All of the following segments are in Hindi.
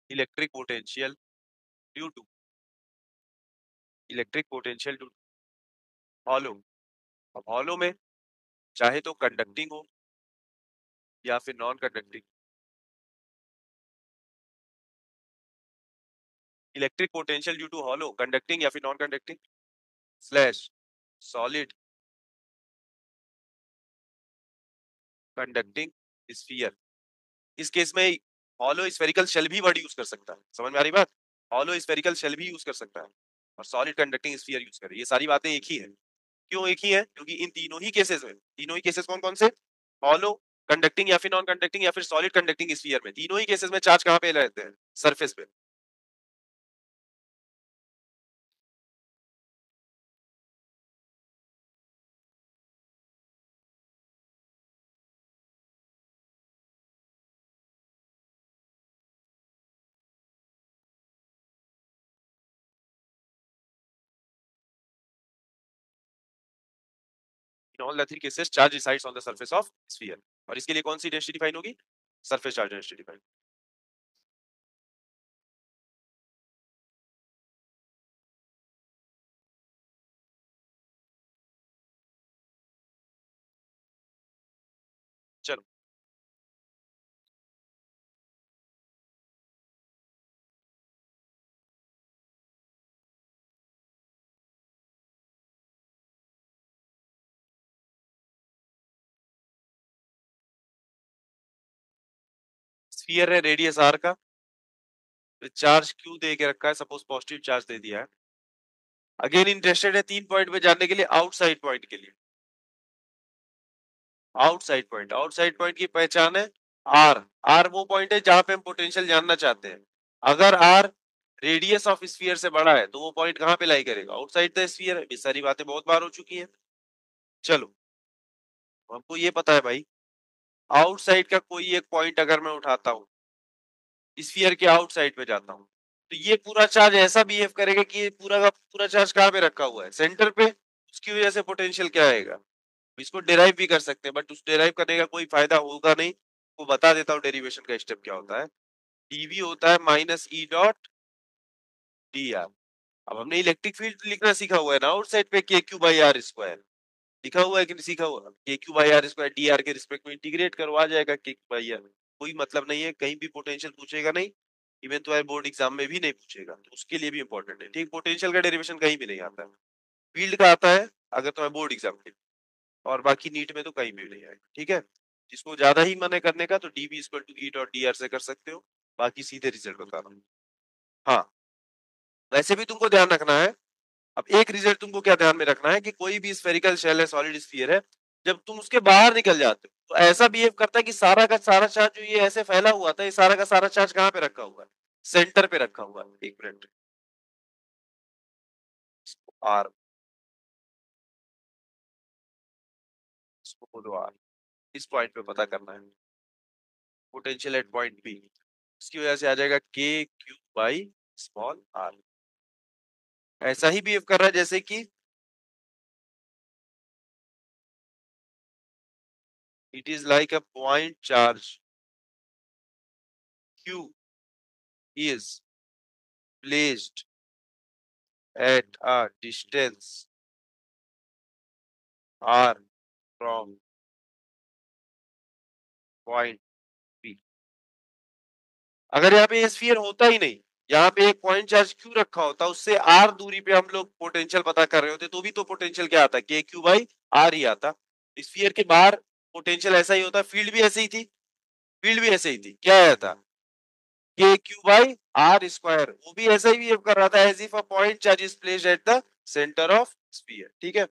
Electric potential due to electric potential due hollow. अब हॉलो में चाहे तो कंडक्टिंग हो या फिर non conducting. Electric potential due to hollow, conducting या फिर non conducting slash solid conducting sphere. इस केस में हॉलो स्फेरिकल शेल भी वर्ड यूज कर सकता है, समझ में आ रही बात? हॉलो स्फेरिकल शेल भी यूज कर सकता है और सॉलिड कंडक्टिंग स्फीयर यूज करे। ये सारी बातें एक ही है। क्यों एक ही है? क्योंकि इन तीनों ही केसेस कौन कौन से? हॉलो, कंडक्टिंग या फिर नॉन कंडक्टिंग या फिर सॉलिड कंडक्टिंग स्फीयर में, तीनों ही केसेस में चार्ज कहां पे रहते हैं? सरफेस पे। In all the three cases charge resides on the surface of sphere. और इसके लिए कौन सी डेंसिटी डिफाइन होगी? Surface charge density define. चलो, स्फीयर है रेडियस आर का, चार्ज क्यू दे के रखा है, सपोज पॉजिटिव चार्ज दे दिया है। अगेन इंटरेस्टेड है 3 पॉइंट पे जानने के लिए, आउटसाइड पॉइंट के लिए। आउटसाइड पॉइंट की पहचान है आर। आर वो पॉइंट है जहां पे हम पोटेंशियल जानना चाहते हैं। अगर आर रेडियस ऑफ स्फीयर से बड़ा है तो वो पॉइंट कहां पे लाई करेगा? आउटसाइड द स्फीयर है। ये सारी बातें बहुत बार हो चुकी हैं। चलो, हमको ये पता है भाई, आउटसाइड का कोई एक पॉइंट अगर मैं उठाता हूँ, स्फीयर के आउटसाइड पे जाता हूँ, तो ये पूरा चार्ज ऐसा बिहेव करेगा कि ये पूरा का पूरा चार्ज कहाँ पे रखा हुआ है? सेंटर पे। उसकी वजह से पोटेंशियल क्या आएगा? इसको डिराइव भी कर सकते हैं, बट उस डिराइव करने का कोई फायदा होगा नहीं। वो बता देता हूँ डेरिवेशन का स्टेप क्या होता है। डीवी होता है minus E dot D are. अब हमने इलेक्ट्रिक फील्ड लिखना सीखा हुआ है ना, आउटसाइड पे K Q by R square लिखा हुआ है कि नहीं सीखा हुआ? K Q by R square D R के रिस्पेक्ट में इंटीग्रेट करो, आ जाएगा के क्यू बाई आर। कोई मतलब नहीं है, कहीं भी पोटेंशियल पूछेगा नहीं। इवन तो बोर्ड एग्जाम में भी नहीं पूछेगा, तो उसके लिए भी इंपॉर्टेंट है। ठीक, पोटेंशियल का डेरिवेशन कहीं भी नहीं आता है, फील्ड का आता है अगर तुम्हें बोर्ड एग्जाम के, और बाकी नीट में तो कहीं भी नहीं आएगा। ठीक है, जिसको ज्यादा ही मन है करने का तो DV equal to E dot D R से कर सकते हो। बाकी सीधे रिजल्ट बता रहा हूँ। हाँ, वैसे भी तुमको ध्यान रखना है। अब एक रिजल्ट तुमको क्या ध्यान में रखना है कि कोई भी स्फेरिकल शेल है, सॉलिड स्फीयर है, जब तुम उसके बाहर निकल जाते हो तो ऐसा बिहेव करता है कि सारा का सारा चार्ज जो ये ऐसे फैला हुआ था, ये सारा का सारा चार्ज कहाँ पे रखा हुआ है? सेंटर पे रखा हुआ है। एक मिनट, आर, इसको बोलो आर। इस पॉइंट पे पता करना है पोटेंशियल एट पॉइंट बी। इसकी वजह से आ जाएगा के क्यू बाई स्मॉल आर। ऐसा ही बिहेव कर रहा है जैसे कि it is like a point charge Q is placed at a distance r from point P। अगर यहाँ पे स्फीयर होता ही नहीं, यहाँ पे एक पॉइंट चार्ज क्यू रखा होता, उससे आर दूरी पे हम लोग पोटेंशियल पता कर रहे होते, तो भी तो पोटेंशियल क्या आता? के क्यू बाई आर ही आता। स्फीयर के बाहर पोटेंशियल ऐसा ही होता, फील्ड भी ऐसे ही थी। फील्ड भी ऐसे ही थी, क्या आया था? के क्यू बाई आर स्क्वायर। वो भी ऐसा ही बिहेव कर रहा था as if a point charge is placed at the centre of sphere. ठीक है,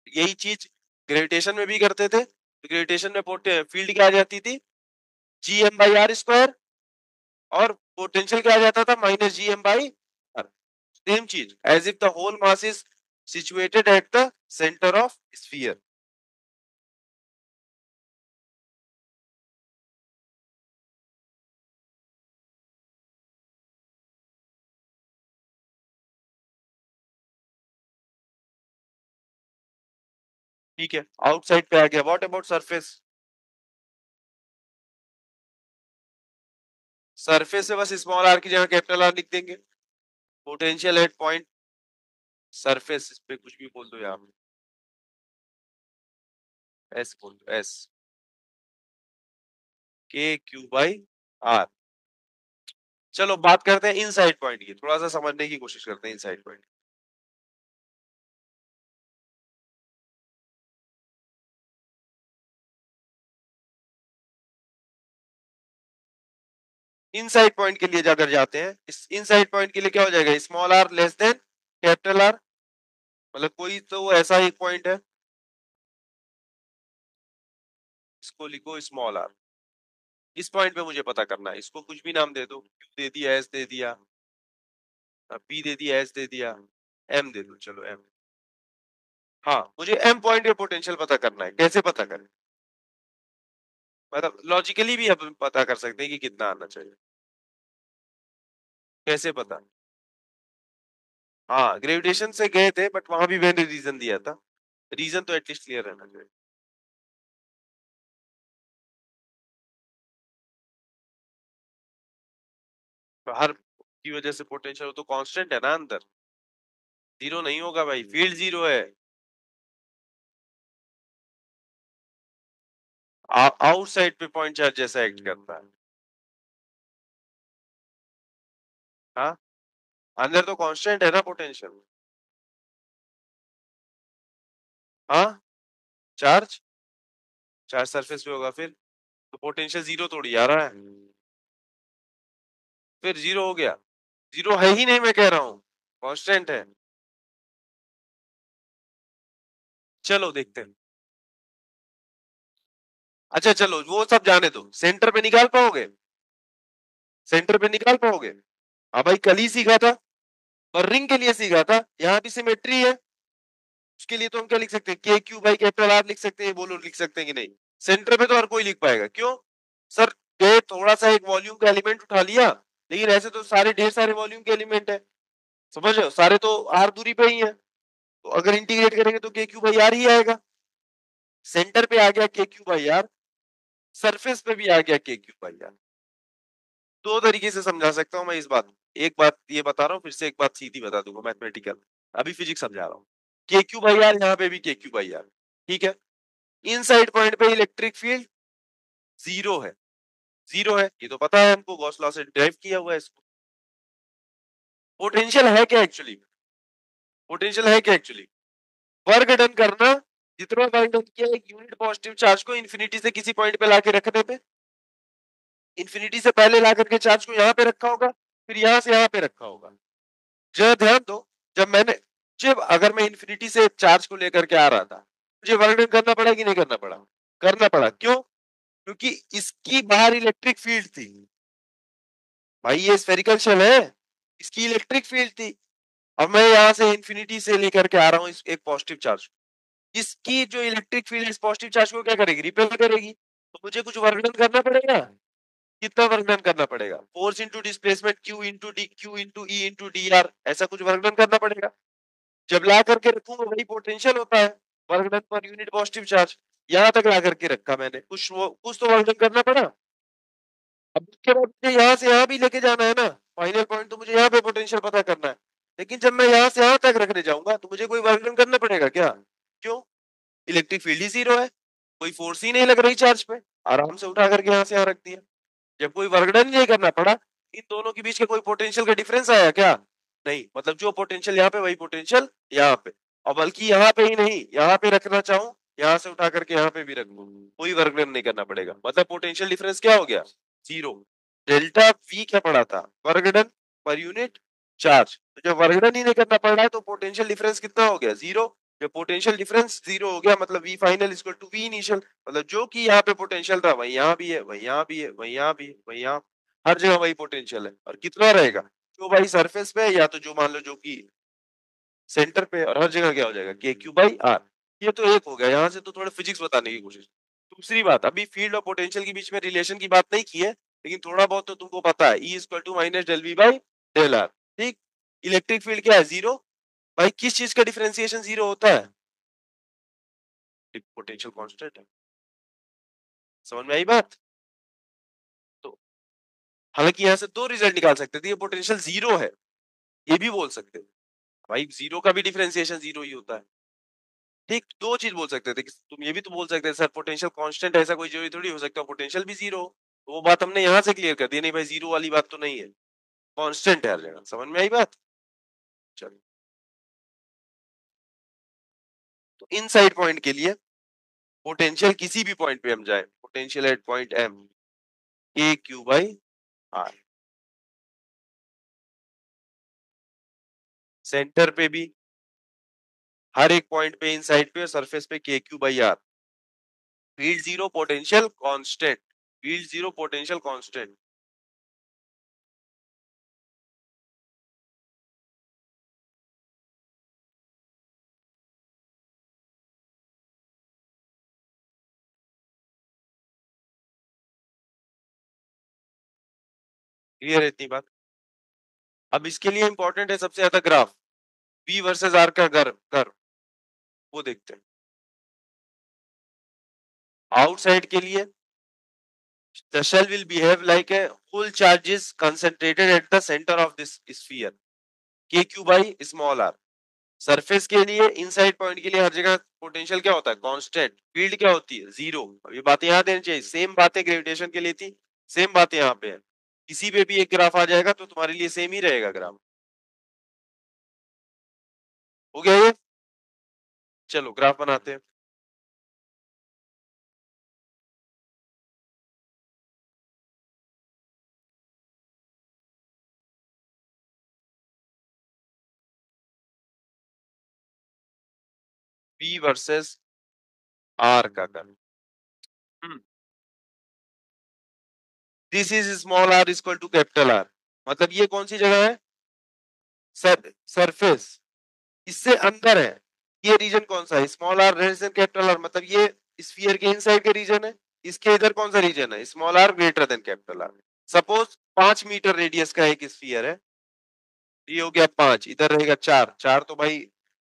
यही चीज ग्रेविटेशन में भी करते थे। तो ग्रेविटेशन में फील्ड क्या आ जाती थी? G M by R square. और पोटेंशियल क्या आ जाता था? Minus G M by R. Same चीज, as if the whole mass is situated at the centre of sphere. ठीक है, आउटसाइड पे आ गया। What about surface? सरफेस पे बस स्मॉल आर की जगह कैपिटल आर लिख देंगे। पोटेंशियल एट पॉइंट सरफेस, इस पे कुछ भी बोल दो यहाँ, एस बोल दो, एस के क्यू बाई आर। चलो बात करते हैं इनसाइड पॉइंट की, थोड़ा सा समझने की कोशिश करते हैं इनसाइड पॉइंट। इनसाइड पॉइंट के लिए अगर जाते हैं, इस इनसाइड पॉइंट के लिए क्या हो जाएगा, small are less than capital R, मतलब कोई तो ऐसा एक पॉइंट है, इसको लिखो स्मॉल आर। इस पॉइंट पे मुझे पता करना है, इसको कुछ भी नाम दे दो, Q दे दिया, एस दे दिया, पी दे दिया, एस दे दिया, एम दे दो, चलो एम। हाँ, मुझे एम पॉइंट पे पोटेंशियल पता करना है, कैसे पता करें, मतलब लॉजिकली भी हम पता कर सकते हैं कि कितना आना चाहिए, कैसे पता। हाँ, ग्रेविटेशन से गए थे, बट वहां भी मैंने रीजन दिया था, रीजन तो एटलीस्ट क्लियर रहना चाहिए। बाहर की वजह से पोटेंशियल तो कांस्टेंट है ना, अंदर जीरो नहीं होगा भाई, फील्ड जीरो है। आउटसाइड पे पॉइंट चार्ज जैसा एक्ट करता है। हाँ, अंदर तो कांस्टेंट है ना पोटेंशियल। हाँ, चार्ज, चार्ज सरफेस पे होगा, फिर तो पोटेंशियल जीरो थोड़ी आ रहा है, फिर जीरो हो गया, जीरो है ही नहीं, मैं कह रहा हूँ कांस्टेंट है। चलो देखते हैं। अच्छा चलो वो सब जाने दो, सेंटर पे निकाल पाओगे, सेंटर पे निकाल पाओगे। हाँ भाई, कल ही सीखा था, और रिंग के लिए सीखा था, यहाँ भी सिमेट्री है, उसके लिए तो हम क्या लिख सकते हैं, के क्यू बाई कैपिटल आर लिख सकते हैं, बोलो लिख सकते हैं कि नहीं। सेंटर पे तो हर कोई लिख पाएगा, क्यों सर, के थोड़ा सा एक वॉल्यूम का एलिमेंट उठा लिया, लेकिन ऐसे तो सारे ढेर सारे वॉल्यूम के एलिमेंट है, समझ रहे हो, सारे तो आर दूरी पे ही है, तो अगर इंटीग्रेट करेंगे तो के क्यू बाई आर ही आएगा। सेंटर पे आ गया के क्यू बाई आर, सरफेस पे भी आ गया के क्यू बाई आर। दो तरीके से समझा सकता हूं मैं इस बात, एक बात ये बता रहा हूँ, फिर से एक बात सीधी बता दूंगा मैथमेटिकल, अभी फिजिक्स समझा रहा हूँ। के क्यू बाई आर, यहाँ पे भी के क्यू बाई आर, ठीक है। इनसाइड पॉइंट पे इलेक्ट्रिक फील्ड जीरो है, जीरो है, ये तो पता है हमको, गॉस लॉ से ड्राइव किया हुआ है इसको। पोटेंशियल है क्या एक्चुअली, पोटेंशियल है क्या एक्चुअली, वर्क डन करना, जितना वर्क डन किया एक यूनिट पॉजिटिव चार्ज को इन्फिनिटी से किसी पॉइंट पे लाके रखने पे, इन्फिनिटी से पहले ला करके चार्ज को यहाँ पे रखा होगा, फिर यहाँ से यहाँ पे रखा होगा। जरा ध्यान दो, जब मैंने, जब अगर मैं इन्फिनिटी से चार्ज को लेकर के आ रहा था, मुझे वर्क डन करना पड़ा कि नहीं करना पड़ा, करना पड़ा, क्यों, क्योंकि इसकी बाहर इलेक्ट्रिक फील्ड थी, भाई ये स्फेरिकल शेल है, इसकी इलेक्ट्रिक फील्ड थी। अब मैं यहाँ से इन्फिनिटी से लेकर के आ रहा हूँ एक पॉजिटिव चार्ज, इसकी जो इलेक्ट्रिक फील्ड इस पॉजिटिव चार्ज को क्या करेगी, रिपेल करेगी, तो मुझे कुछ वर्क डन करना पड़ेगा। कितना वर्क डन करना पड़ेगा, force into displacement Q into D, Q into E into D R, ऐसा कुछ वर्क डन करना पड़ेगा। जब ला करके रखूंगा वही पोटेंशियल होता है, work done per unit positive charge. यहाँ तक ला करके रखा मैंने, कुछ तो वर्क डन करना पड़ा। अब उसके बाद मुझे यहाँ से यहाँ भी लेके जाना है ना, फाइनल पॉइंट तो मुझे यहाँ पे पोटेंशियल पता करना है, लेकिन जब मैं यहाँ से यहाँ तक रखने जाऊंगा तो मुझे कोई वर्क डन करना पड़ेगा क्या, क्यों, इलेक्ट्रिक फील्ड ही जीरो है, कोई फोर्स ही नहीं लग रही चार्ज पे, आराम से उठा करके यहाँ से यहाँ रख दिया। जब कोई वर्क डन नहीं करना पड़ा, इन दोनों के बीच के कोई पोटेंशियल का डिफरेंस आया क्या, नहीं, मतलब जो पोटेंशियल यहाँ पे वही पोटेंशियल यहाँ पे, और बल्कि यहाँ पे ही नहीं, यहाँ पे रखना चाहूँ, यहाँ से उठा करके यहाँ पे भी रख लूँ, कोई वर्क डन नहीं करना पड़ेगा, मतलब पोटेंशियल डिफरेंस क्या हो गया, जीरो। डेल्टा वी क्या पड़ा था, work done per unit charge, तो जब वर्क डन ही नहीं करना पड़ रहा है तो पोटेंशियल डिफरेंस कितना हो गया, जीरो। जब पोटेंशियल डिफरेंस जीरो हो गया, मतलब V final equal to V initial, मतलब जो कि यहाँ पे पोटेंशियल था वही यहाँ भी है, वही यहाँ भी है, वही यहाँ भी है, वही यहाँ, हर जगह वही पोटेंशियल है, और कितना रहेगा, जो भाई सरफेस पे है, या तो जो मान लो जो कि सेंटर पे, और हर जगह क्या हो जाएगा, के क्यू बाई आर। ये तो एक हो गया, यहाँ से तो थोड़ा फिजिक्स बताने की कोशिश। दूसरी बात, अभी फील्ड और पोटेंशियल के बीच में रिलेशन की बात नहीं की है, लेकिन थोड़ा बहुत तो तुमको पता है, E equal to minus del V by del R, ठीक। इलेक्ट्रिक फील्ड क्या है, जीरो। भाई किस चीज का डिफरेंशिएशन जीरो होता है, पोटेंशियल कांस्टेंट है, समझ में आई बात। तो हालांकि यहाँ से दो रिजल्ट निकाल सकते थे, ये पोटेंशियल जीरो है, ये भी बोल सकते थे भाई, जीरो का भी डिफरेंशिएशन जीरो ही होता है। ठीक, दो चीज बोल सकते थे, तुम ये भी तो बोल सकते थे सर पोटेंशियल कांस्टेंट, ऐसा कोई जरूरी थोड़ी हो सकता पोटेंशियल भी जीरो हो। तो वो बात हमने यहाँ से क्लियर कर दी, नहीं भाई जीरो वाली बात तो नहीं है, कांस्टेंट है हर जगह। समझ में आई बात? चलो, तो इन साइड पॉइंट के लिए पोटेंशियल किसी भी पॉइंट पे हम जाए, पोटेंशियल एट पॉइंट एम के क्यू बाई आर, सेंटर पे भी हर एक पॉइंट पे इन साइड पे सरफेस पे K Q by R, field zero potential constant, field zero potential constant. Clear है इतनी बात? अब इसके लिए इंपॉर्टेंट है सबसे ज्यादा ग्राफ, V वर्सेस R का कर्व, वो देखते हैं। आउटसाइड के लिए the shell will behave like a full charge is concentrated at the center of this sphere, kq by small r। Surface के लिए इनसाइड पॉइंट के लिए हर जगह पोटेंशियल क्या होता है? कांस्टेंट। फील्ड क्या होती है? जीरो। अब ये बातें याद रहनी चाहिए, सेम बातें ग्रेविटेशन के लिए थी, सेम बातें यहाँ पे है। किसी पे भी एक ग्राफ आ जाएगा तो तुम्हारे लिए सेम ही रहेगा ग्राफ। हो गया ये? चलो ग्राफ बनाते हैं। V वर्सेस R का curve, this is small r equal to capital R, मतलब ये कौन सी जगह है? सरफेस, इससे अंदर है। ये रीजन कौन सा है? Small are less than capital R, मतलब ये स्फीयर के इनसाइड के रीजन है। इसके इधर कौन सा रीजन है? Small R greater than capital R. Suppose 5 metre radius का एक स्फीयर है, ये हो गया 5, इधर रहेगा 4, 4 तो भाई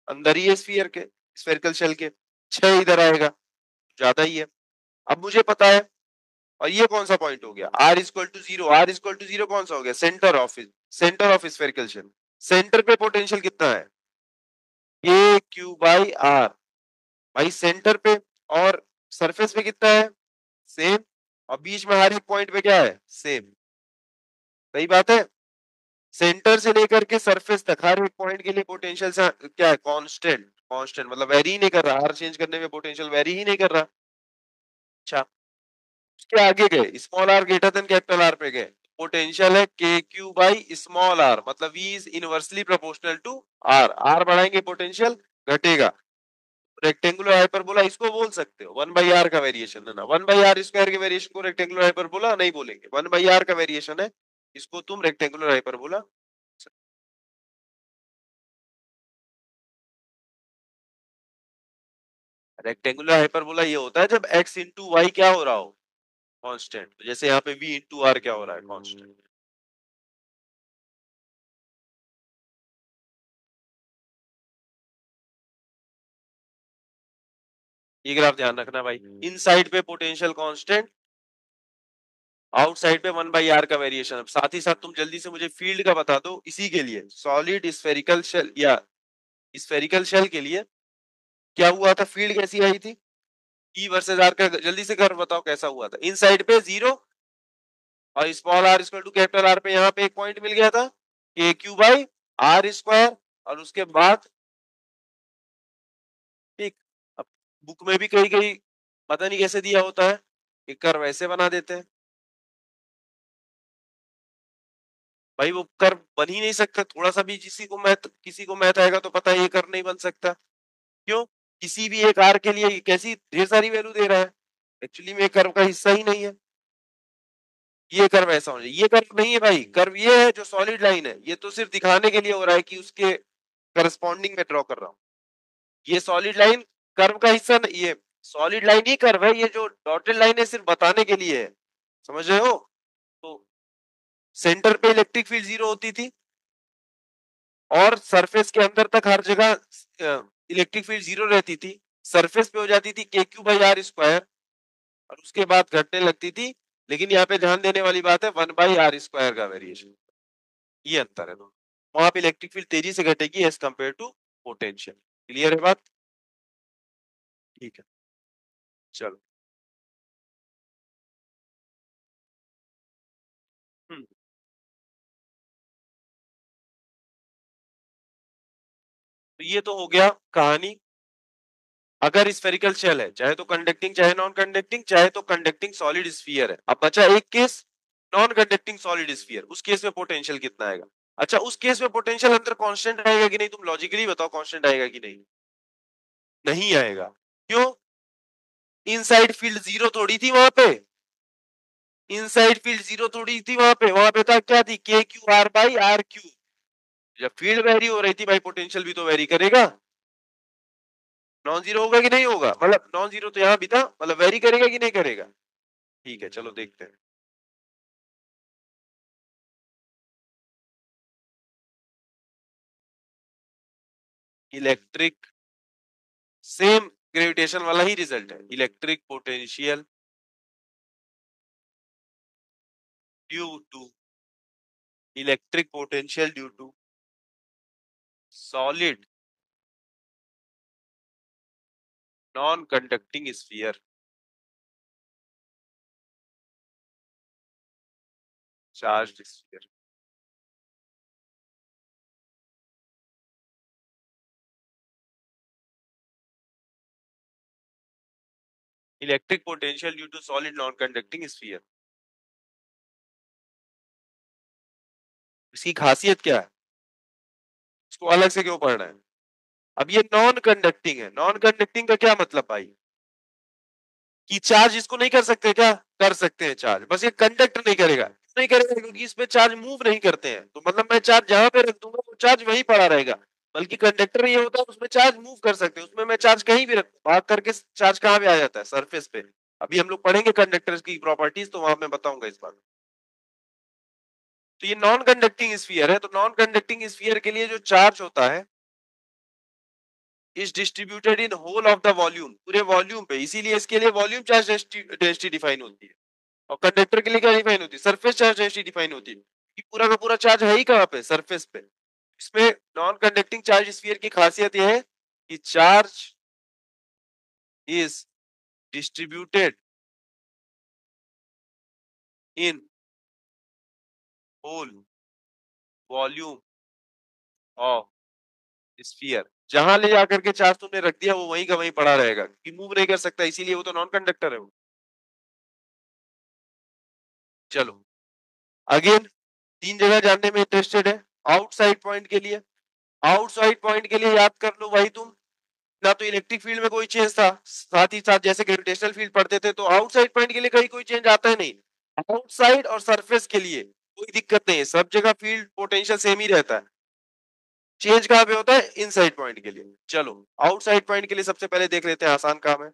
अंदर ही है स्फीयर के, स्फेरिकल शेल के, 6 इधर आएगा, ज्यादा ही है। अब मुझे पता है, और ये कौन सा पॉइंट हो गया? r equal to zero, r equal to zero कौन सा हो गया? Centre of spherical shell. Centre पे पोटेंशियल कितना है? के क्यू बाई आर, भाई सेंटर पे, और सरफेस पे कितना है? सेम। और बीच में हर एक पॉइंट पे क्या है? सेम। सही बात है। सेंटर से लेकर के सरफेस तक हर एक पॉइंट के लिए पोटेंशियल से क्या है? कांस्टेंट। कांस्टेंट मतलब वेरी ही नहीं कर रहा, हर चेंज करने में पोटेंशियल वेरी ही नहीं कर रहा। अच्छा, उसके आगे गए, small R greater than capital R पे गए, पोटेंशियल है K Q by small R, मतलब V is inversely proportional to R. R बढ़ाएंगे पोटेंशियल घटेगा। रेक्टेंगुलर हाइपरबोला इसको बोल सकते हो, 1/r का वेरिएशन है ना। 1/r स्क्वायर के वेरिएशन को रेक्टेंगुलर हाइपरबोला नहीं बोलेंगे, 1/r का वेरिएशन है, इसको तुम रेक्टेंगुलर हाइपरबोला। रेक्टेंगुलर हाइपरबोला ये होता है जब x इंटू वाई क्या हो रहा हो? कांस्टेंट। जैसे यहाँ पे v इंटू आर क्या हो रहा है? कांस्टेंट। ये ग्राफ ध्यान रखना भाई, इन साइड पे पोटेंशियल कांस्टेंट, आउटसाइड पे 1/r का वेरिएशन। अब साथ ही साथ तुम जल्दी से मुझे फील्ड का बता दो, इसी के लिए सॉलिड स्फेरिकल शेल या स्फेरिकल शेल के लिए क्या हुआ था? फील्ड कैसी आई थी? ई वर्सेस आर का जल्दी से कर बताओ कैसा हुआ था? इन साइड पे जीरो, और small are equal to capital R पे यहाँ पे एक पॉइंट मिल गया था, के क्यू बाई आर स्क्वायर, और उसके बाद ठीक। अब बुक में भी कहीं कहीं पता नहीं कैसे दिया होता है, एक कर्व वैसे बना देते हैं। भाई वो कर्व बन ही नहीं सकता, थोड़ा सा भी किसी को मैथ आएगा तो पता है ये कर्व नहीं बन सकता। क्यों? किसी भी एक आर के लिए कैसी ढेर सारी वैल्यू दे रहा है, एक्चुअली में कर्व का हिस्सा ही नहीं है। ये कर्व ऐसा हो जाए, ये कर्व नहीं है भाई, कर्व ये है जो सॉलिड लाइन है, ये तो सिर्फ दिखाने के लिए हो रहा है कि उसके करस्पॉन्डिंग में ड्रॉ कर रहा हूँ। ये सॉलिड लाइन कर्व का हिस्सा नहीं, ये सॉलिड लाइन ही कर्व है, ये जो डॉटेड लाइन है सिर्फ बताने के लिए है। समझ रहे हो? तो सेंटर पे इलेक्ट्रिक फील्ड जीरो होती थी, और सरफेस के अंदर तक हर जगह इलेक्ट्रिक फील्ड जीरो रहती थी। सरफेस पे हो जाती थी के क्यू बाई आर स्क्वायर, और उसके बाद घटने लगती थी लेकिन यहाँ पे ध्यान देने वाली बात है 1/r² का वेरिएशन, ये अंतर है दोनों। वहां पे इलेक्ट्रिक फील्ड तेजी से घटेगी as compare to potential. Clear है बात? ठीक है, चलो। हम्म, तो ये तो हो गया कहानी। अगर स्फेरिकल शेल है, चाहे तो कंडक्टिंग चाहे नॉन कंडक्टिंग, चाहे तो कंडक्टिंग सॉलिड स्फीयर है। अब बचा एक case, non conducting solid sphere. उस केस में पोटेंशियल कितना आएगा? अच्छा, उस केस में पोटेंशियल अंदर कांस्टेंट आएगा कि नहीं? तुम लॉजिकली बताओ, कांस्टेंट आएगा कि नहीं? नहीं आएगा। क्यों? इनसाइड फील्ड जीरो थोड़ी थी वहां पे। इनसाइड फील्ड जीरो थोड़ी थी वहां पे था क्या थी? KQ/R/R Q. जब फील्ड वेरी हो रही थी भाई, पोटेंशियल भी तो वेरी करेगा। नॉन जीरो होगा कि नहीं होगा? मतलब नॉन जीरो तो यहाँ भी था, मतलब वेरी करेगा कि नहीं करेगा? ठीक है, चलो देखते हैं। इलेक्ट्रिक, सेम ग्रेविटेशन वाला ही रिजल्ट है। Electric potential due to, electric potential due to solid non conducting sphere charged sphere. Electric potential due to solid non conducting sphere, इसकी खासियत क्या है? इसको अलग से क्यों पढ़ना है? अब ये नॉन कंडक्टिंग है। नॉन कंडक्टिंग का क्या मतलब भाई? कि चार्ज इसको नहीं कर सकते क्या? कर सकते हैं चार्ज, बस ये कंडक्ट नहीं करेगा। नहीं करेगा क्योंकि इस पे चार्ज मूव नहीं करते हैं, तो मतलब मैं चार्ज जहां पे रख दूंगा वो चार्ज वहीं पड़ा रहेगा। बल्कि कंडक्टर ये होता है उसमें चार्ज मूव कर सकते हैं, उसमें मैं चार्ज कहीं भी रख, भाग करके चार्ज कहाँ पे आ जाता है? सरफेस पे। अभी हम लोग पढ़ेंगे कंडक्टर की प्रॉपर्टीज, तो वहां मैं बताऊंगा इस बात। तो ये नॉन कंडक्टिंग स्फीयर है, तो नॉन कंडक्टिंग स्फीयर के लिए जो चार्ज होता है is distributed in whole of the volume, पूरे वॉल्यूम पे। इसीलिए इसके लिए वॉल्यूम चार्ज डेंसिटी डिफाइन होती है। और कंडक्टर के लिए क्या डिफाइन होती है? सरफेस चार्ज डेंसिटी डिफाइन होती है, कि पूरा का पूरा चार्ज है ही कहाँ पे? सरफेस पे। इसमें नॉन कंडक्टिंग चार्ज स्फीयर की खासियत यह है कि charge is distributed in whole volume of sphere. जहां ले जाकर के चार्ज तुमने रख दिया वो वहीं का वहीं पड़ा रहेगा, कि मूव नहीं कर सकता, इसीलिए वो तो नॉन कंडक्टर है वो। चलो, अगेन तीन जगह जानने में इंटरेस्टेड है। आउटसाइड पॉइंट के लिए, आउटसाइड पॉइंट के लिए याद कर लो भाई तुम, ना तो इलेक्ट्रिक फील्ड में कोई चेंज था, साथ ही साथ जैसे ग्रेविटेशनल फील्ड पढ़ते थे, तो आउटसाइड पॉइंट के लिए कहीं कोई चेंज आता है नहीं। आउटसाइड और सरफेस के लिए कोई दिक्कत नहीं है, सब जगह फील्ड पोटेंशियल सेम ही रहता है। चेंज कहाँ पे होता है? इनसाइड पॉइंट के लिए। चलो, आउटसाइड पॉइंट के लिए सबसे पहले देख लेते हैं, आसान काम है।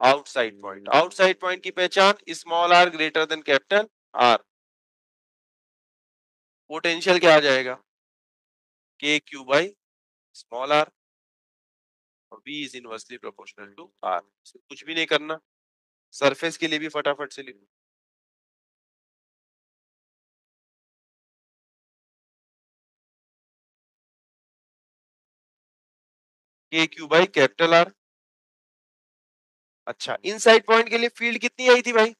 आउटसाइड पॉइंट, आउटसाइड पॉइंट की पहचान small R greater than capital R. Potential क्या आ जाएगा? KQ स्मॉल आर, और V is inversely proportional to R। कुछ भी नहीं करना, सरफेस के लिए भी फटाफट से लिखो। KQ/R। अच्छा, इनसाइड पॉइंट के लिए फील्ड कितनी आई थी भाई?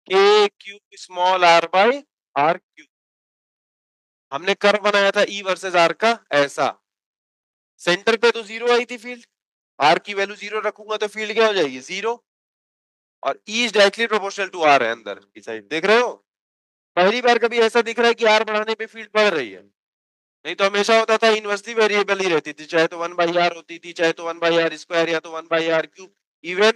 KQ/R/R Q. हमने कर्व बनाया था E वर्सेस R का, ऐसा। सेंटर पे तो जीरो आई थी फील्ड, R की वैल्यू जीरो रखूंगा तो फील्ड क्या हो जाएगी? जीरो। और E is directly proportional to R है अंदर की साइड, देख रहे हो? पहली बार कभी ऐसा दिख रहा है कि R बढ़ाने पे फील्ड बढ़ रही है? नहीं तो हमेशा होता था इनवर्सली वेरिएबल ही रहती थी, चाहे तो 1/R होती थी, चाहे तो 1/R² या तो 1/R cube. Even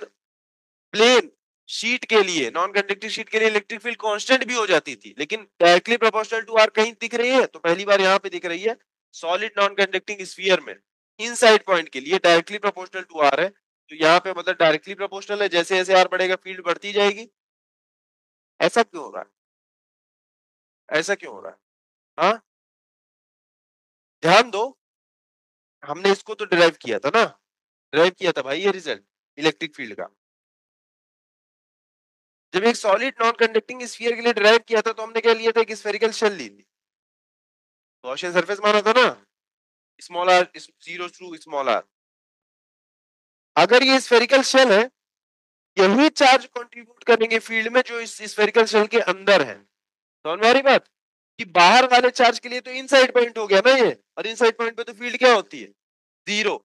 plane sheet के लिए, नॉन कंडक्टिंग शीट के लिए इलेक्ट्रिक फील्ड कांस्टेंट भी हो जाती थी, लेकिन डायरेक्टली प्रोपोर्शनल टू आर कहीं दिख रही है? तो पहली बार यहाँ पे दिख रही है सॉलिड नॉन कंडक्टिंग स्फीयर में। इनसाइड पॉइंट के लिए डायरेक्टली प्रोपोर्शनल टू आर है, तो यहाँ पे मतलब डायरेक्टली प्रोपोर्शनल है, जैसे जैसे आर बढ़ेगा फील्ड बढ़ती जाएगी। ऐसा क्यों हो रहा है? ऐसा क्यों हो रहा है? हाँ, ध्यान दो, हमने इसको तो डिराइव किया था ना, डिराइव किया था भाई ये रिजल्ट इलेक्ट्रिक फील्ड का। जब एक सॉलिड नॉन कंडक्टिंग स्फीयर के लिए ड्राइव किया था तो हमने क्या लिया था, एक स्फेरिकल शेल ली थी, गॉसियन सरफेस माना था ना, small R zero to small R. अगर ये स्फेरिकल शेल है, यही चार्ज कंट्रीब्यूट करेंगे फील्ड में जो इस स्फेरिकल शेल के अंदर है। समझ में आ रही बात, कि बाहर वाले चार्ज के लिए तो इनसाइड पॉइंट हो गया ना ये, और इनसाइड पॉइंट पे तो फील्ड क्या होती है, जीरो।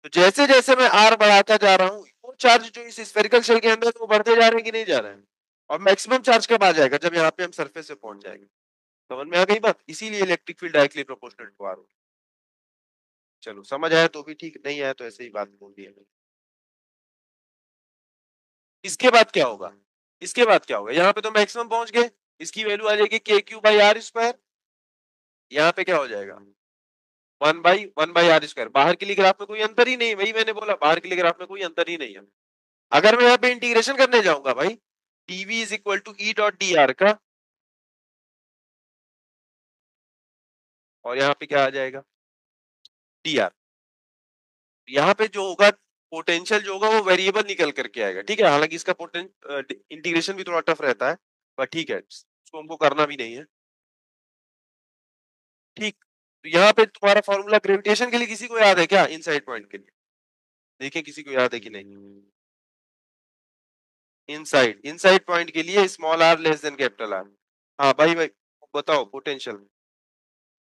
तो जैसे जैसे मैं आर बढ़ाता जा रहा हूँ, वो चार्ज जो इस स्फेरिकल शेल के अंदर वो बढ़ते जा रहे हैं कि नहीं जा रहे हैं। और मैक्सिमम चार्ज कब आ जाएगा, जब यहाँ पे हम सरफेस पे पहुंच जाएंगे। समझ में आ गई बात, इसीलिए electric field directly proportional to R. चलो समझ आया तो भी ठीक, नहीं आया तो ऐसे ही बात बोल दी है। इसके बाद क्या होगा, इसके बाद क्या होगा, यहाँ पे तो मैक्सिमम पहुंच गए, इसकी वैल्यू आ जाएगी के क्यू बाई आर स्क्वायर। यहाँ पे क्या हो जाएगा, वन बाई आर स्क्वायर। बाहर के लिए ग्राफ में कोई अंतर ही नहीं, वही मैंने बोला, बाहर के लिए ग्राफ में कोई अंतर ही नहीं है। अगर मैं यहाँ पे इंटीग्रेशन करने जाऊंगा भाई, DV is equal to E dot D R का, और यहाँ पे क्या आ जाएगा, डी आर। यहाँ पे जो होगा पोटेंशियल जो होगा वो वेरिएबल निकल करके आएगा, ठीक है। हालांकि इसका इंटीग्रेशन भी थोड़ा टफ रहता है, पर ठीक है, इसको हमको करना भी नहीं है, ठीक। तो यहाँ पे तुम्हारा फॉर्मूला ग्रेविटेशन के लिए किसी को याद है क्या, इनसाइड पॉइंट के लिए, देखिए किसी को याद है कि नहीं। इनसाइड इनसाइड पॉइंट के लिए small are less than capital R. हाँ भाई भाई, बताओ पोटेंशियल,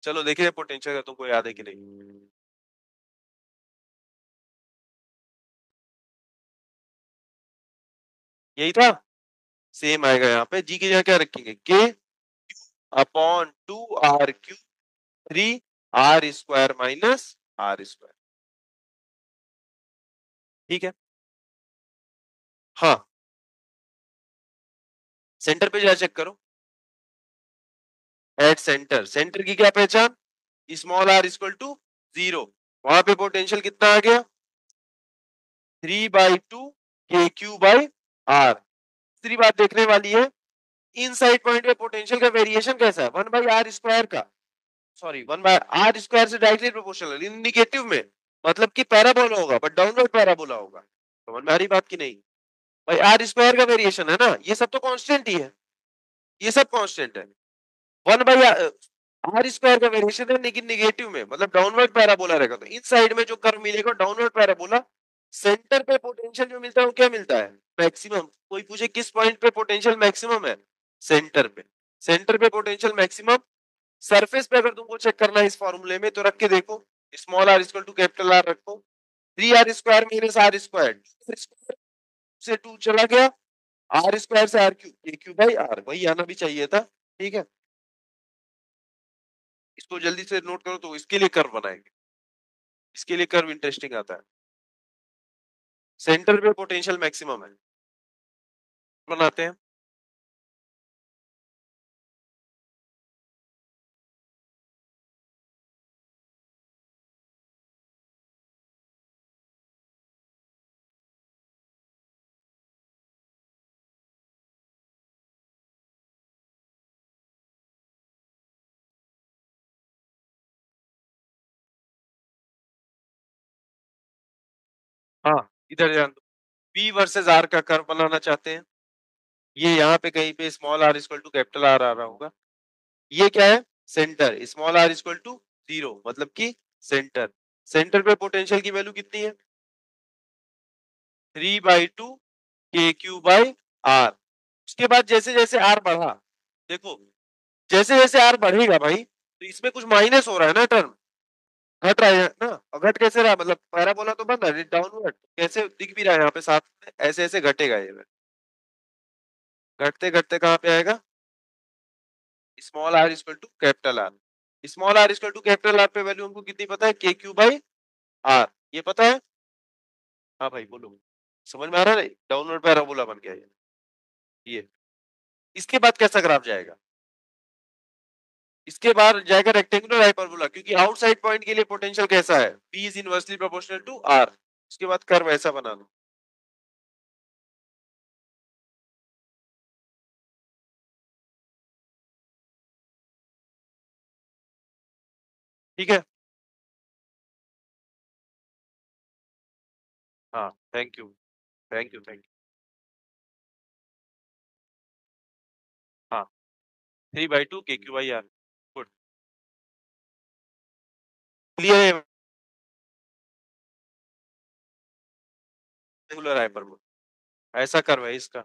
चलो देखिए पोटेंशियल का तुमको याद है कि नहीं। यही था, सेम आएगा यहाँ पे, जी की जगह क्या रखेंगे, k upon two R q three R square minus r square, ठीक है। हाँ, सेंटर पे जा चेक करो, एट सेंटर, सेंटर की क्या पहचान, small are equal to zero. वहां पे पोटेंशियल कितना आ गया, 3/2 के क्यू बाई आर। दूसरी बात देखने वाली है, इन साइड पॉइंट पे पोटेंशियल का वेरिएशन कैसा है, 1/r² का, सॉरी 1/r² से डायरेक्टली प्रोपोर्शनल इंडिकेटिव में, मतलब कि पैराबोला होगा, बट डाउनवर्ड पैराबोला होगा। समझ में आ रही बात की नहीं, भाई आर स्क्वायर का वेरिएशन है ना, ये सब तो कांस्टेंट ही है, ये सब कांस्टेंट है। 1 बाई आर स्क्वायर का वेरिएशन है लेकिन निगेटिव में, मतलब डाउनवर्ड पैराबोला रहेगा। तो इन साइड में जो कर्व मिलेगा डाउनवर्ड पैराबोला, सेंटर पे पोटेंशियल जो मिलता है वो क्या मिलता है, मैक्सिमम। कोई पूछे किस पॉइंट पे पोटेंशियल मैक्सिमम है, सेंटर पे, सेंटर पे पोटेंशियल मैक्सिमम। सरफेस पे अगर तुमको चेक करना है इस फॉर्मूले में तो रख के देखो, small are equal to capital R रखो, 3r² माइनस आर स्क्वायर से 2 चला गया, आर स्क्वायर से r cube, a cube by r, वही आना भी चाहिए था, ठीक है। इसको जल्दी से नोट करो, तो इसके लिए कर्व बनाएंगे, इसके लिए कर्व इंटरेस्टिंग आता है, सेंटर पे पोटेंशियल मैक्सिमम है, बनाते हैं। हाँ, इधर ध्यान दो, पी वर्सेस आर का कर्व बनाना चाहते हैं। ये यहाँ पे कहीं पे small are equal to capital R आ रहा होगा, ये क्या है, centre, small are equal to zero, मतलब कि सेंटर, सेंटर पे पोटेंशियल की वैल्यू कितनी है, 3/2 के क्यू बाई आर। उसके बाद जैसे जैसे आर बढ़ा, देखो जैसे जैसे आर बढ़ेगा भाई, तो इसमें कुछ माइनस हो रहा है ना टर्म, घट रहा है ना, और घट कैसे रहा, मतलब पैराबोला तो बन रहा है डाउनवर्ड, कैसे दिख भी रहा है यहाँ पे साथ में, ऐसे ऐसे घटेगा ये, घटते घटते कहाँ पे आएगा, small are equal to capital R. Small are equal to capital R पे वैल्यू हमको कितनी पता है, के क्यू बाई आर, ये पता है। हाँ भाई बोलो, समझ में आ रहा है, डाउनवर्ड पैराबोला बन गया ये। इसके बाद कैसा ग्राफ जाएगा, इसके बाद जाएगा रेक्टेंगुलर हाइपरबोला, क्योंकि आउटसाइड पॉइंट के लिए पोटेंशियल कैसा है, P is inversely proportional to R। उसके बाद कर्व ऐसा बना लो, ठीक है। हाँ, thank you, thank you, thank you. 3/2 KQ/R। Good, clear है? रेगुलर हाइपरबोला ऐसा कर्व है इसका।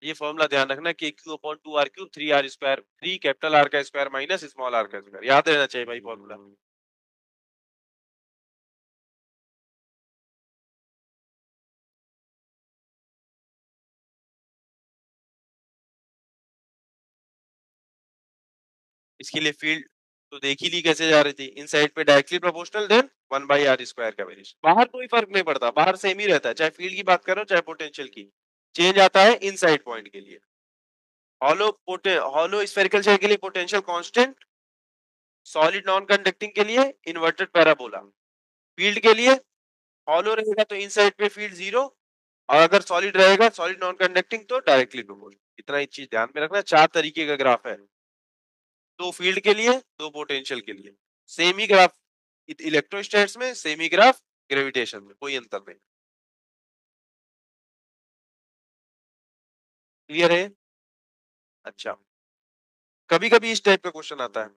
ये फॉर्मूला ध्यान रखना, KQ/2R3 3R square, 3 capital R का स्क्वायर माइनस स्मॉल आर का स्क्वायर, याद रहना चाहिए भाई फॉर्मूला। इसके लिए फील्ड तो देख ही ली कैसे जा रही थी, इन साइड पे directly proportional, then 1/r square का वेरिएशन। बाहर कोई फर्क नहीं पड़ता, बाहर सेम ही रहता है, चाहे फील्ड की बात करो चाहे पोटेंशियल की, चेंज आता है इन साइड पॉइंट के लिए। हॉलो स्फेरिकल शेल के लिए potential constant, solid non conducting के लिए इन्वर्टेड पैराबोला। फील्ड के लिए हॉलो रहेगा तो इन साइड पे फील्ड 0, और अगर सॉलिड रहेगा, सॉलिड नॉन कंडक्टिंग, तो डायरेक्टली प्रोपोर्शनल। इतना ही चीज ध्यान में रखना, 4 तरीके का ग्राफ है, 2 फील्ड के लिए 2 पोटेंशियल के लिए, सेम ही ग्राफ इलेक्ट्रोस्टैट्स में, सेम ही ग्राफ ग्रेविटेशन में, कोई अंतर नहीं। क्लियर है? अच्छा, कभी कभी इस टाइप का क्वेश्चन आता है।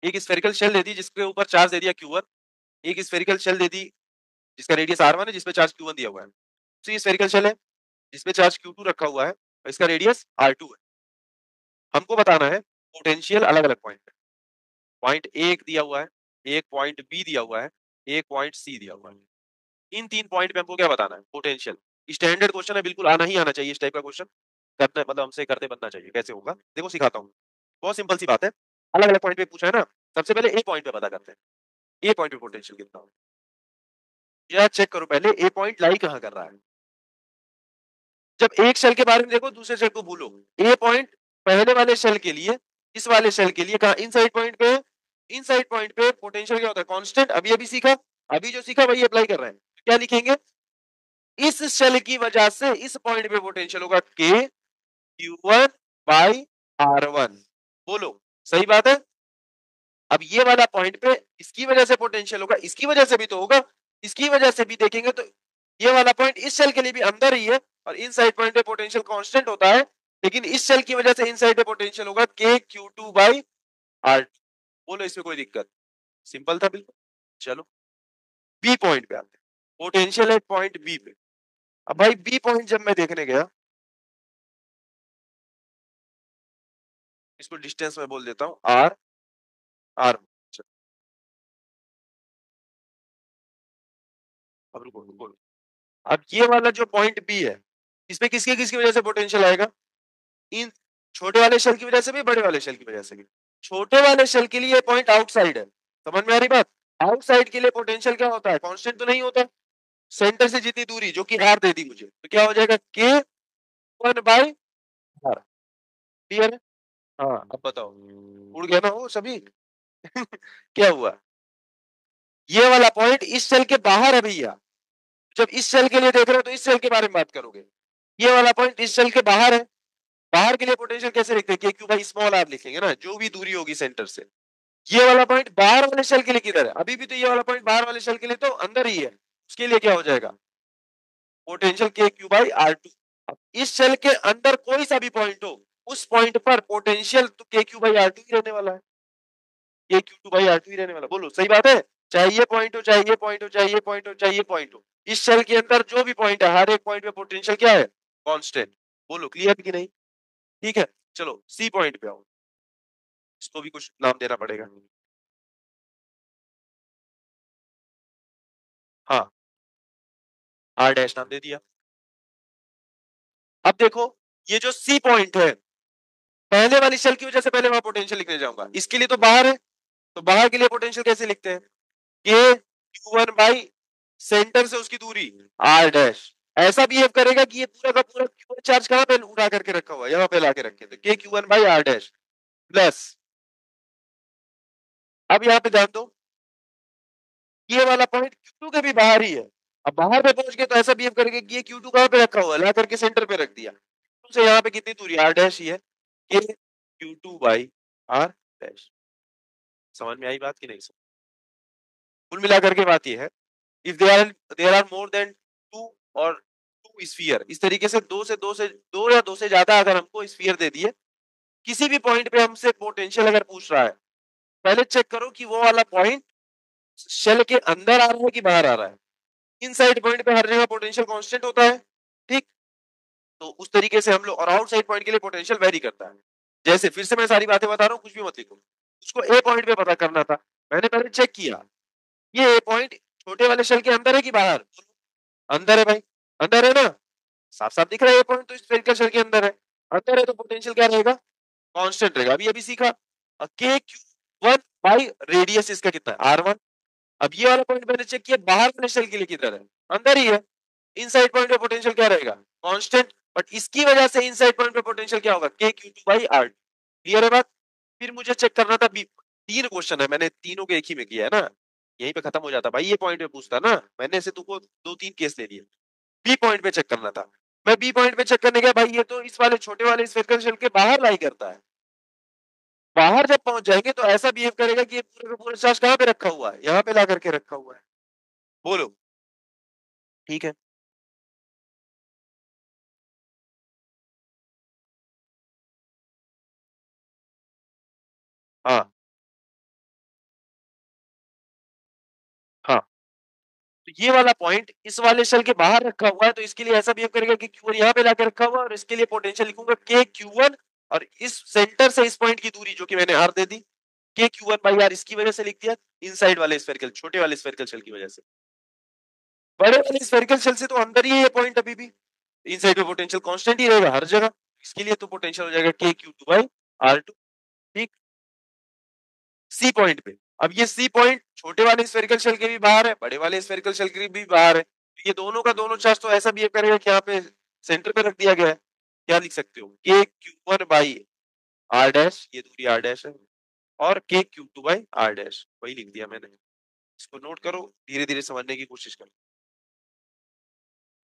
एक स्फेरिकल शेल दे दी जिसके ऊपर चार्ज दे दिया Q1, एक स्फेरिकल शेल दे दी जिसका रेडियस R1 है, जिसपे चार्ज Q1 दिया हुआ है। तो ये स्फेरिकल शेल है जिसपे चार्ज Q2 रखा हुआ है और इसका रेडियस R2 है। हमको बताना है पोटेंशियल अलग अलग पॉइंट पे, पॉइंट ए एक दिया हुआ है, एक पॉइंट बी दिया हुआ है, एक पॉइंट सी दिया हुआ है। इन 3 पॉइंट पे हमको क्या बताना है? पोटेंशियल। स्टैंडर्ड क्वेश्चन है, बिल्कुल आना ही आना चाहिए इस टाइप का क्वेश्चन, करते मतलब हमसे करते बनना चाहिए। कैसे होगा देखो सिखाता हूँ, बहुत सिंपल सी बात है। अलग अलग पॉइंट पे पूछा है ना, सबसे पहले ए पॉइंट पे पता करते हैं, ए पॉइंट पे पोटेंशियल कितना हो। या चेक करो पहले ए पॉइंट लाई कहाँ कर रहा है। जब एक शेल के बारे में देखो, दूसरे शेल को भूलो। ए पॉइंट पहले वाले शेल के लिए, इस वाले शेल के लिए कहा इनसाइड पॉइंट पे, इनसाइड पॉइंट पे पोटेंशियल क्या होता है? कांस्टेंट। अभी अभी सीखा, अभी जो सीखा वही अप्लाई कर रहे हैं। क्या लिखेंगे? इस शेल की वजह से इस पॉइंट पे पोटेंशियल होगा के Q1 बाई R1। बोलो सही बात है? अब ये वाला पॉइंट पे इसकी वजह से पोटेंशियल होगा, इसकी वजह से भी तो होगा, इसकी वजह से भी देखेंगे तो ये वाला पॉइंट इस शेल के लिए भी अंदर ही है, और इनसाइड पॉइंट पे पोटेंशियल कांस्टेंट होता है, लेकिन इस शेल की वजह से इनसाइड पे पोटेंशियल होगा के Q2 बाई R2। बोलो इसमें कोई दिक्कत? सिंपल था बिल्कुल। चलो बी पॉइंट पे आते हैं, पोटेंशियल है पॉइंट बी पे। अब भाई बी पॉइंट जब मैं देखने गया, इसको डिस्टेंस में बोल देता हूँ आर, आर। अब रुको रुको, अब ये वाला जो पॉइंट बी है, इसमें किसके किसकी वजह से पोटेंशियल आएगा? इन छोटे वाले शेल की वजह से भी, बड़े वाले शेल की वजह से भी। छोटे वाले शेल के लिए पॉइंट आउटसाइड है, समझ में आ रही बात? आउटसाइड के लिए पोटेंशियल क्या होता है? कांस्टेंट तो नहीं होता। सेंटर से जितनी दूरी, जो कि आर दे दी मुझे, तो क्या हो जाएगा? के 1/r। क्लियर है? हाँ अब बताओ, उड़ गया ना वो सभी? क्या हुआ? ये वाला पॉइंट इस सेल के बाहर है भैया। जब इस सेल के लिए देख रहे हो तो इस सेल के बारे में बात करोगे। ये वाला पॉइंट इस सेल के बाहर है, बाहर के लिए पोटेंशियल कैसे लिखते हैं? क्यों भाई स्मॉल आर लिखेंगे ना, जो भी दूरी होगी सेंटर से। ये वाला पॉइंट बाहर वाले शेल के लिए किधर है? अभी भी तो ये वाला पॉइंट बाहर वाले शेल के लिए तो अंदर ही है, उसके लिए क्या हो जाएगा? पोटेंशियल के क्यू बाई R2। अब इस शेल के अंदर कोई सा भी पॉइंट हो, उस पॉइंट पर पोटेंशियल तो के क्यू बाई R2 ही रहने वाला है, K Q two by R2 ही रहने वाला। बोलो सही बात है? चाहे ये पॉइंट हो, चाहे ये पॉइंट हो, चाहे ये पॉइंट हो, चाहे ये पॉइंट हो, इस शेल के अंदर जो भी पॉइंट है, हर एक पॉइंट पे पोटेंशियल क्या है? कांस्टेंट। बोलो क्लियर कि नहीं? ठीक है, चलो सी पॉइंट पे आओ, इसको भी कुछ नाम देना पड़ेगा। हाँ, आर डैश नाम दे दिया। अब देखो, ये जो सी पॉइंट है, पहले वाली शेल की वजह से पहले वहां पोटेंशियल लिखने जाऊंगा, इसके लिए तो बाहर है, तो बाहर के लिए पोटेंशियल कैसे लिखते हैं? के Q1 बाई सेंटर से उसकी दूरी R डैश, ऐसा बिहेव करेगा कि ये पूरा का पूरा Q1 चार्ज कहाँ पे उठा करके रखा हुआ है, यहाँ पे लाके रखे, तो KQ1 by R dash plus, अब यहाँ पे ध्यान दो, ये वाला पॉइंट Q2 के भी बाहर ही है। अब बाहर पे पहुंच गए तो ऐसा बिहेव करेंगे कि ये Q2 कहाँ पे रखा हुआ है, ला करके सेंटर पे रख दिया। Q2 से यहाँ पे कितनी दूरी R डैश ही है, K Q2 by R dash. समझ में आई बात कि नहीं? कुल मिला करके बात ये है, if there are more than 2 और 2 स्फीयर, इस तरीके से 2 या 2 से ज्यादा अगर हमको स्फीयर दे दिए, किसी भी पॉइंट पे हमसे पोटेंशियल अगर पूछ रहा है, पहले चेक करो कि वो वाला पॉइंट शेल के अंदर आ रहा है कि बाहर आ रहा है। इनसाइड पॉइंट पे हर जगह पोटेंशियल कांस्टेंट होता है, ठीक? तो उस तरीके से हम लोग, और आउटसाइड पॉइंट के लिए पोटेंशियल वेरी करता है। जैसे फिर से मैं सारी बातें बता रहा हूँ, कुछ भी मत लिखो। उसको ए पॉइंट पे पता करना था, मैंने पहले चेक किया, ये ए पॉइंट छोटे वाले शेल के अंदर है कि बाहर? अंदर है भाई, अंदर है ना, साफ साफ दिख रहा है ये पॉइंट तो स्फेरिकल शेल के अंदर है। अंदर है तो पोटेंशियल क्या रहेगा? कांस्टेंट रहेगा। अभी सीखा के क्यू वन बाई रेडियस इसका कितना है? R1। अब ये वाला पॉइंट मैंने चेक किया, बाहर वाले शेल के लिए किधर है? अंदर ही है। इनसाइड पॉइंट पे पोटेंशियल क्या रहेगा? कांस्टेंट। बट इसकी वजह से इनसाइड पॉइंट पे पोटेंशियल क्या होगा? के क्यू2 बाई R। क्लियर है बात? फिर मुझे चेक करना था, तीन क्वेश्चन है, मैंने तीनों के एक ही में किया है ना, यहीं पे खत्म हो जाता भाई, ये पॉइंट पे पूछता ना, मैंने ऐसे तुमको 2-3 केस ले लिए। बी पॉइंट पे चेक करना था, मैं बी पॉइंट पे चेक करने गया, भाई ये तो इस वाले छोटे वाले स्फेरिकल शेल के बाहर लाई करता है। बाहर जब पहुंच जाएंगे तो ऐसा बिहेव करेगा कि ये पूरे का पूरा चार्ज कहाँ पे रखा हुआ है? यहाँ पे ला करके रखा हुआ है। बोलो ठीक है? हाँ हाँ, तो ये वाला पॉइंट इस वाले शेल के बाहर रखा हुआ है, तो इसके लिए ऐसा बिहेव करेगा कि Q1 यहाँ पे लाके रखा हुआ है, और इसके लिए पोटेंशियल लिखूंगा के Q1, और इस सेंटर से इस पॉइंट की दूरी जो कि मैंने R दे दी, के Q1 बाई R, इसकी वजह से लिख दिया, इनसाइड वाले स्फेरिकल, छोटे वाले स्फेरिकल शेल की वजह से। बड़े वाले स्फेरिकल शेल से तो अंदर ही है ये पॉइंट अभी भी, इनसाइड में पोटेंशियल कांस्टेंट ही रहेगा हर जगह, इसके लिए तो पोटेंशियल हो जाएगा के Q2 बाई R2। ठीक, सी पॉइंट पे, अब ये सी पॉइंट छोटे वाले स्फेरिकल शेल के भी बाहर है, बड़े वाले स्फेरिकल शेल के भी बाहर है, ये दोनों का दोनों चार्ज तो ऐसा बिहेव करेगा कि यहाँ पे सेंटर पे रख दिया गया है। क्या लिख सकते हो? के Q1 बाई R डैश, ये दूरी R डैश है, और के Q2 बाई R डैश, वही लिख दिया मैंने। इसको नोट करो, धीरे धीरे समझने की कोशिश करो।